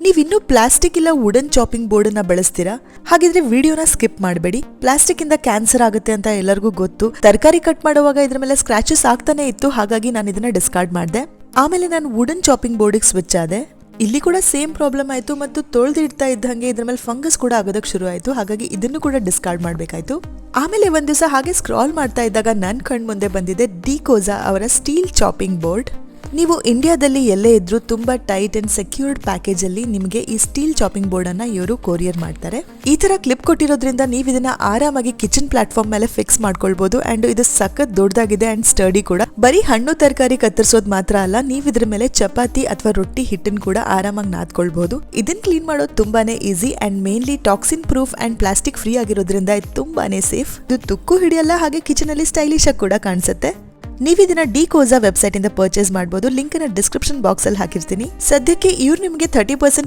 ನೀವಿನ್ನೂ ಪ್ಲಾಸ್ಟಿಕ್ ಇಲ್ಲ wooden chopping board ಅನ್ನ ಬಳಸ್ತೀರಾ? ಹಾಗಿದ್ರೆ ವಿಡಿಯೋನ ಸ್ಕಿಪ್ ಮಾಡಬೇಡಿ. ಪ್ಲಾಸ್ಟಿಕ್ ಇಂದ ಕ್ಯಾನ್ಸರ್ ಆಗುತ್ತೆ ಅಂತ ಎಲ್ಲರಿಗೂ ಗೊತ್ತು. ತರಕಾರಿ ಕಟ್ ಮಾಡುವಾಗ ಇದ್ರ ಮೇಲೆ ಸ್ಕ್ರಾಚಸ್ ಆಗ್ತಾನೆ ಇತ್ತು, ಹಾಗಾಗಿ ನಾನು ಇದನ್ನ ಡಿಸ್ಕಾರ್ಡ್ ಮಾಡಿದೆ. ಆಮೇಲೆ ನಾನು ವುಡನ್ ಚಾಪಿಂಗ್ ಬೋರ್ಡಿಗೆ ಸ್ವಿಚ್ ಆದೆ. ಇಲ್ಲಿ ಕೂಡ ಸೇಮ್ ಪ್ರಾಬ್ಲಮ್ ಆಯ್ತು ಮತ್ತು ತೊಳೆದಿಡ್ತಾ ಇದ್ದಂಗೆ ಇದ್ರ ಮೇಲೆ ಫಂಗಸ್ ಕೂಡ ಆಗೋದಕ್ಕೆ ಶುರು ಆಯ್ತು, ಹಾಗಾಗಿ ಇದನ್ನು ಕೂಡ ಡಿಸ್ಕಾರ್ಡ್ ಮಾಡಬೇಕಾಯ್ತು. ಆಮೇಲೆ ಒಂದ್ ದಿವಸ ಹಾಗೆ ಸ್ಕ್ರಾಲ್ ಮಾಡ್ತಾ ಇದ್ದಾಗ ನನ್ನ ಕಣ್ ಮುಂದೆ ಬಂದಿದೆ ಡಿಕೋಜಾ ಅವರ ಸ್ಟೀಲ್ ಚಾಪಿಂಗ್ ಬೋರ್ಡ್. ನೀವು ಇಂಡಿಯಾದಲ್ಲಿ ಎಲ್ಲೇ ಇದ್ರೂ ತುಂಬಾ ಟೈಟ್ ಅಂಡ್ ಸೆಕ್ಯೂರ್ಡ್ ಪ್ಯಾಕೇಜ್ ಅಲ್ಲಿ ನಿಮಗೆ ಈ ಸ್ಟೀಲ್ ಚಾಪಿಂಗ್ ಬೋರ್ಡ್ ಅನ್ನ ಇವರು ಕೊರಿಯರ್ ಮಾಡ್ತಾರೆ. ಈ ತರ ಕ್ಲಿಪ್ ಕೊಟ್ಟಿರೋದ್ರಿಂದ ನೀವು ಇದನ್ನ ಆರಾಮಾಗಿ ಕಿಚನ್ ಪ್ಲಾಟ್ಫಾರ್ಮ್ ಮೇಲೆ ಫಿಕ್ಸ್ ಮಾಡ್ಕೊಳ್ಬಹುದು. ಅಂಡ್ ಇದು ಸಖತ್ ದೊಡ್ಡದಾಗಿದೆ ಅಂಡ್ ಸ್ಟರ್ಡಿ ಕೂಡ. ಬರೀ ಹಣ್ಣು ತರಕಾರಿ ಕತ್ತರಿಸೋದು ಮಾತ್ರ ಅಲ್ಲ, ನೀವು ಇದ್ರ ಮೇಲೆ ಚಪಾತಿ ಅಥವಾ ರೊಟ್ಟಿ ಹಿಟ್ಟನ್ನು ಕೂಡ ಆರಾಮಾಗಿ ನಾದ್ಕೊಳ್ಬಹುದು. ಇದನ್ನ ಕ್ಲೀನ್ ಮಾಡೋದು ತುಂಬಾನೇ easy and mainly toxin proof and plastic free ಆಗಿರೋದ್ರಿಂದ ಇದು ತುಂಬಾನೇ ಸೇಫ್. ಇದು ತುಕ್ಕು ಹಿಡಿಯಲ್ಲ, ಹಾಗೆ ಕಿಚನ್ ಅಲ್ಲಿ ಸ್ಟೈಲಿಶ್ ಆಗಿ ಕೂಡ ಕಾಣಿಸುತ್ತೆ. ನೀವು ಇದನ್ನ ಡಿಕೋಜಾ ವೆಬ್ಸೈಟ್ ಇಂದ ಪರ್ಚೇಸ್ ಮಾಡಬಹುದು. ಲಿಂಕ್ ಅನ್ನ ಡಿಸ್ಕ್ರಿಪ್ಷನ್ ಬಾಕ್ಸ್ ಅಲ್ಲಿ ಹಾಕಿರ್ತೀನಿ. ಸದ್ಯಕ್ಕೆ ಇವ್ರು ನಿಮಗೆ 30%